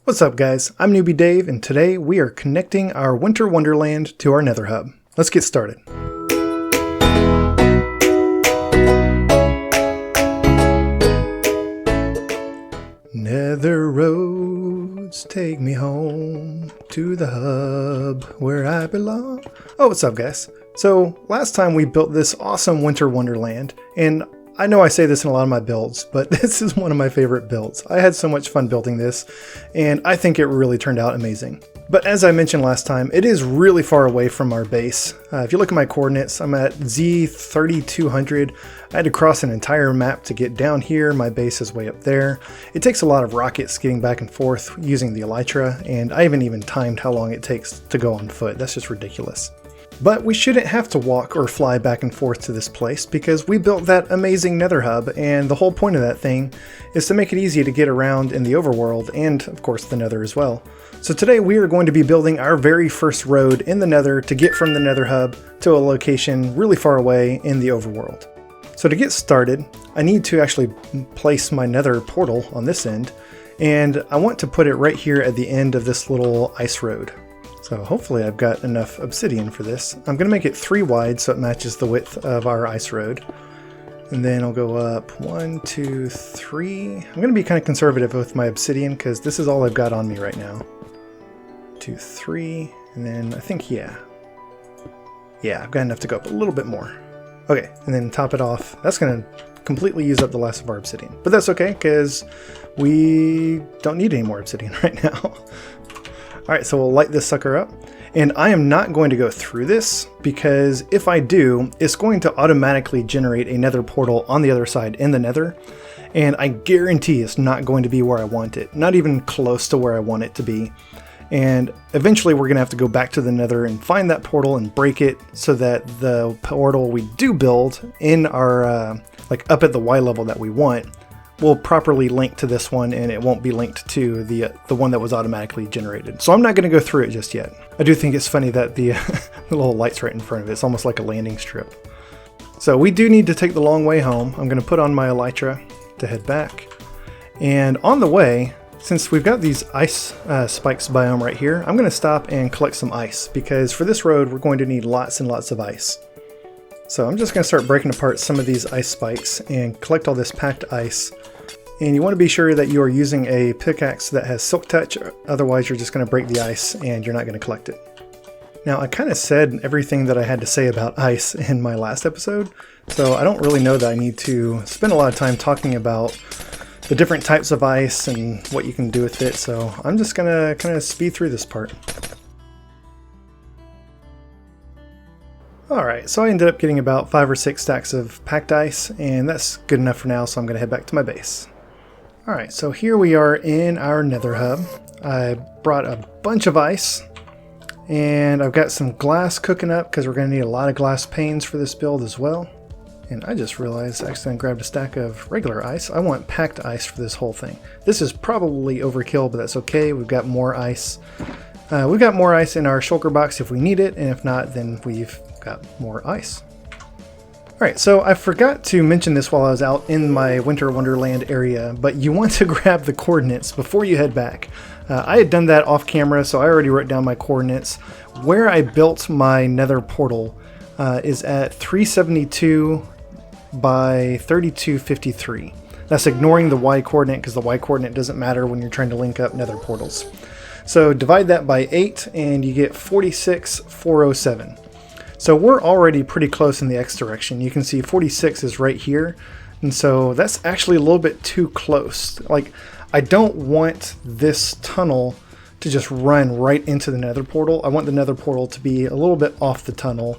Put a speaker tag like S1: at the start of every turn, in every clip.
S1: What's up guys, I'm Newbie Dave and today we are connecting our Winter Wonderland to our Nether Hub. Let's get started. Nether roads take me home to the hub where I belong. Oh, what's up guys? So last time we built this awesome Winter Wonderland, and I know I say this in a lot of my builds, but this is one of my favorite builds. I had so much fun building this, and I think it really turned out amazing. But as I mentioned last time, it is really far away from our base. If you look at my coordinates, I'm at Z3200. I had to cross an entire map to get down here. My base is way up there. It takes a lot of rockets getting back and forth using the elytra, and I haven't even timed how long it takes to go on foot. That's just ridiculous. But we shouldn't have to walk or fly back and forth to this place because we built that amazing Nether Hub, and the whole point of that thing is to make it easy to get around in the overworld and of course the Nether as well. So today we are going to be building our very first road in the Nether to get from the Nether Hub to a location really far away in the overworld. So to get started, I need to actually place my Nether portal on this end, and I want to put it right here at the end of this little ice road. So hopefully I've got enough obsidian for this. I'm going to make it 3 wide so it matches the width of our ice road. And then I'll go up 1, 2, 3. I'm going to be kind of conservative with my obsidian because this is all I've got on me right now. 2, 3, and then I think, yeah, I've got enough to go up a little bit more. Okay, and then top it off. That's going to completely use up the last of our obsidian. But that's okay because we don't need any more obsidian right now. Alright, so we'll light this sucker up, and I am not going to go through this because if I do, it's going to automatically generate a nether portal on the other side in the nether, and I guarantee it's not going to be where I want it, not even close to where I want it to be. And eventually we're going to have to go back to the nether and find that portal and break it so that the portal we do build in our, like up at the Y level that we want, will properly link to this one, and it won't be linked to the one that was automatically generated. So I'm not going to go through it just yet. I do think it's funny that the, the little light's right in front of it. It's almost like a landing strip. So we do need to take the long way home. I'm going to put on my elytra to head back. And on the way, since we've got these ice spikes biome right here, I'm going to stop and collect some ice because for this road we're going to need lots and lots of ice. So I'm just going to start breaking apart some of these ice spikes and collect all this packed ice. And you want to be sure that you are using a pickaxe that has silk touch, otherwise you're just going to break the ice and you're not going to collect it. Now I kind of said everything that I had to say about ice in my last episode, so I don't really know that I need to spend a lot of time talking about the different types of ice and what you can do with it, so I'm just going to kind of speed through this part. Alright, so I ended up getting about 5 or 6 stacks of packed ice, and that's good enough for now, so I'm going to head back to my base. Alright, so here we are in our Nether Hub. I brought a bunch of ice, and I've got some glass cooking up because we're going to need a lot of glass panes for this build as well. And I just realized I accidentally grabbed a stack of regular ice. I want packed ice for this whole thing. This is probably overkill, but that's okay. We've got more ice. We've got more ice in our shulker box if we need it, and if not, then we've got more ice. Alright, so I forgot to mention this while I was out in my Winter Wonderland area, but you want to grab the coordinates before you head back. I had done that off camera, so I already wrote down my coordinates. Where I built my nether portal is at 372 by 3253. That's ignoring the Y coordinate because the Y coordinate doesn't matter when you're trying to link up nether portals. So divide that by 8 and you get 46,407. So we're already pretty close in the X direction. You can see 46 is right here, and so that's actually a little bit too close. Like, I don't want this tunnel to just run right into the nether portal. I want the nether portal to be a little bit off the tunnel,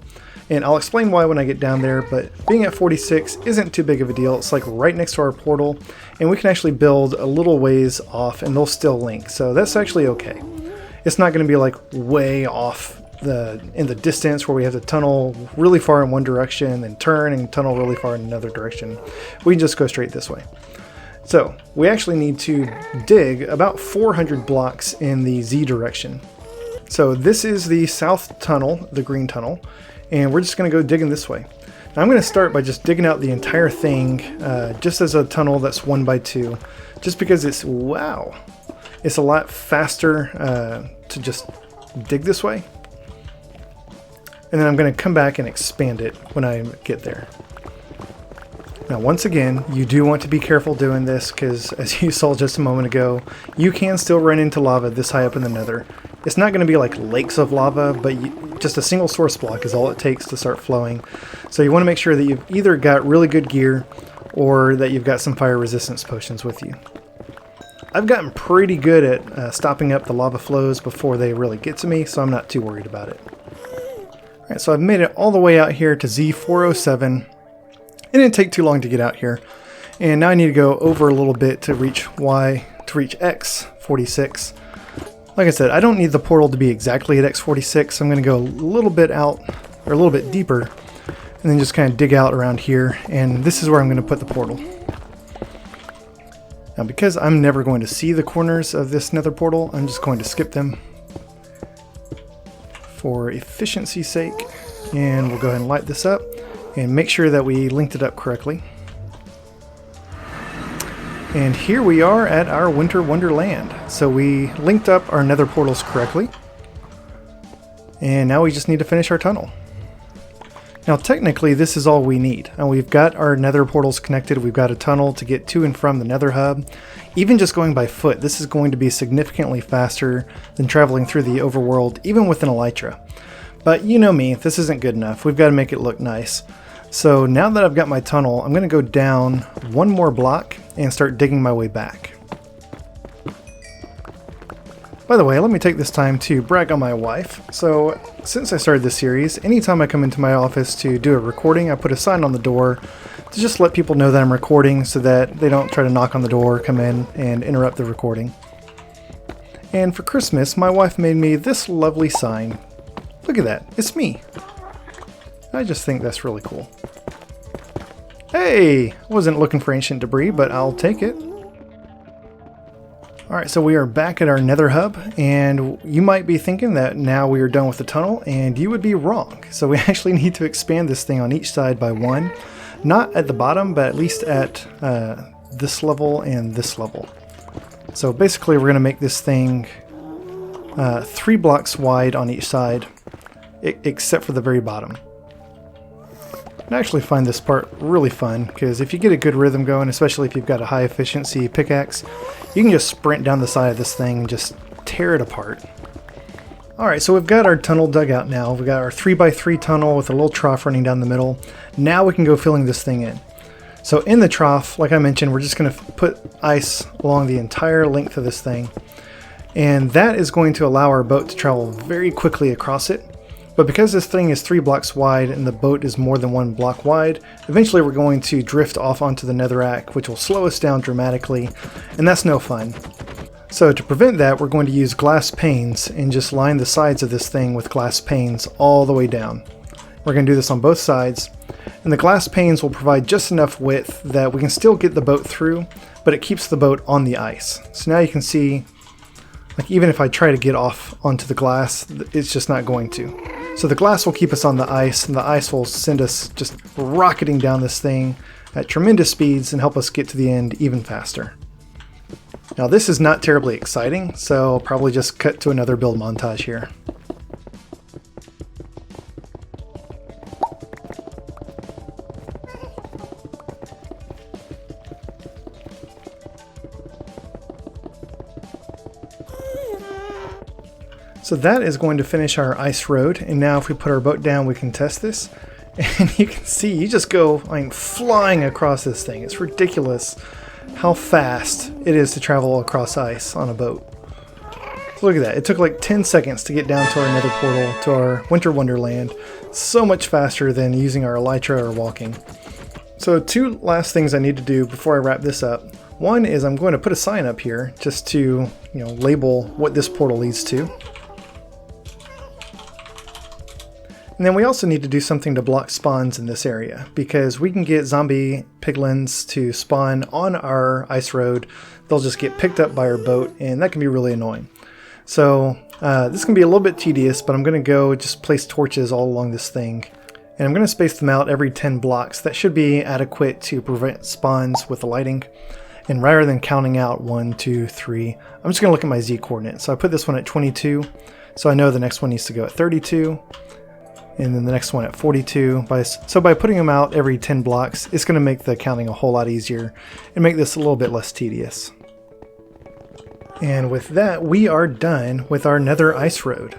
S1: and I'll explain why when I get down there, but being at 46 isn't too big of a deal. It's like right next to our portal, and we can actually build a little ways off and they'll still link, so that's actually okay. It's not going to be like way off in the distance where we have to tunnel really far in one direction and turn and tunnel really far in another direction. We can just go straight this way. So we actually need to dig about 400 blocks in the Z direction. So this is the south tunnel, the green tunnel, and we're just going to go digging this way. Now I'm going to start by just digging out the entire thing just as a tunnel that's 1 by 2, just because it's, wow, it's a lot faster to just dig this way. And then I'm going to come back and expand it when I get there. Now once again, you do want to be careful doing this because, as you saw just a moment ago, you can still run into lava this high up in the nether. It's not going to be like lakes of lava, but just a single source block is all it takes to start flowing. So you want to make sure that you've either got really good gear or that you've got some fire resistance potions with you. I've gotten pretty good at stopping up the lava flows before they really get to me, so I'm not too worried about it. Alright, so I've made it all the way out here to Z407. It didn't take too long to get out here. And now I need to go over a little bit to reach X46. Like I said, I don't need the portal to be exactly at X46. I'm going to go a little bit out, or a little bit deeper, and then just kind of dig out around here. And this is where I'm going to put the portal. Now because I'm never going to see the corners of this nether portal, I'm just going to skip them for efficiency's sake. And we'll go ahead and light this up and make sure that we linked it up correctly. And here we are at our Winter Wonderland. So we linked up our nether portals correctly. And now we just need to finish our tunnel. Now technically this is all we need. Now we've got our nether portals connected, we've got a tunnel to get to and from the Nether Hub. Even just going by foot, this is going to be significantly faster than traveling through the overworld, even with an elytra. But you know me, this isn't good enough. We've got to make it look nice. So now that I've got my tunnel, I'm going to go down one more block and start digging my way back. By the way, let me take this time to brag on my wife. So since I started this series, anytime I come into my office to do a recording, I put a sign on the door to just let people know that I'm recording so that they don't try to knock on the door, come in, and interrupt the recording. And for Christmas, my wife made me this lovely sign. Look at that, it's me. I just think that's really cool. Hey, wasn't looking for ancient debris, but I'll take it. Alright, so we are back at our Nether Hub, and you might be thinking that now we are done with the tunnel, and you would be wrong. So we actually need to expand this thing on each side by one. Not at the bottom, but at least at this level and this level. So basically we're going to make this thing 3 blocks wide on each side, except for the very bottom. I actually find this part really fun, because if you get a good rhythm going, especially if you've got a high efficiency pickaxe, you can just sprint down the side of this thing and just tear it apart. Alright, so we've got our tunnel dug out now. We've got our 3x3 tunnel with a little trough running down the middle. Now we can go filling this thing in. So in the trough, like I mentioned, we're just going to put ice along the entire length of this thing. And that is going to allow our boat to travel very quickly across it. But because this thing is 3 blocks wide and the boat is more than 1 block wide, eventually we're going to drift off onto the netherrack, which will slow us down dramatically, and that's no fun. So to prevent that, we're going to use glass panes and just line the sides of this thing with glass panes all the way down. We're going to do this on both sides, and the glass panes will provide just enough width that we can still get the boat through, but it keeps the boat on the ice. So now you can see, like, even if I try to get off onto the glass, it's just not going to. So the glass will keep us on the ice, and the ice will send us just rocketing down this thing at tremendous speeds and help us get to the end even faster. Now this is not terribly exciting, so I'll probably just cut to another build montage here. So that is going to finish our ice road, and now if we put our boat down we can test this. And you can see, you just go flying across this thing. It's ridiculous how fast it is to travel across ice on a boat. So look at that, it took like 10 seconds to get down to our nether portal, to our Winter Wonderland. So much faster than using our elytra or walking. So 2 last things I need to do before I wrap this up. One is I'm going to put a sign up here just to, label what this portal leads to. And then we also need to do something to block spawns in this area, because we can get zombie piglins to spawn on our ice road. They'll just get picked up by our boat, and that can be really annoying. So this can be a little bit tedious, but I'm going to go just place torches all along this thing. And I'm going to space them out every 10 blocks. That should be adequate to prevent spawns with the lighting. And rather than counting out 1, 2, 3, I'm just going to look at my Z coordinates. So I put this one at 22, so I know the next one needs to go at 32, and then the next one at 42. So by putting them out every 10 blocks, it's going to make the counting a whole lot easier and make this a little bit less tedious. And with that, we are done with our Nether Ice Road.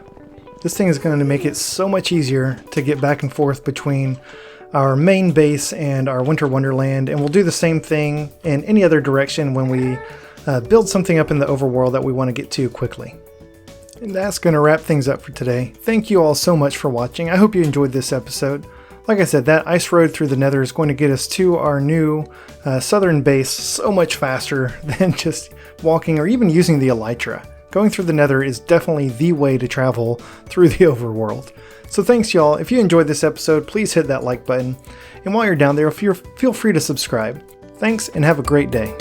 S1: This thing is going to make it so much easier to get back and forth between our main base and our Winter Wonderland, and we'll do the same thing in any other direction when we build something up in the overworld that we want to get to quickly. And that's going to wrap things up for today. Thank you all so much for watching. I hope you enjoyed this episode. Like I said, that ice road through the Nether is going to get us to our new southern base so much faster than just walking or even using the Elytra. Going through the Nether is definitely the way to travel through the overworld. So thanks y'all. If you enjoyed this episode, please hit that like button. And while you're down there, feel free to subscribe. Thanks and have a great day.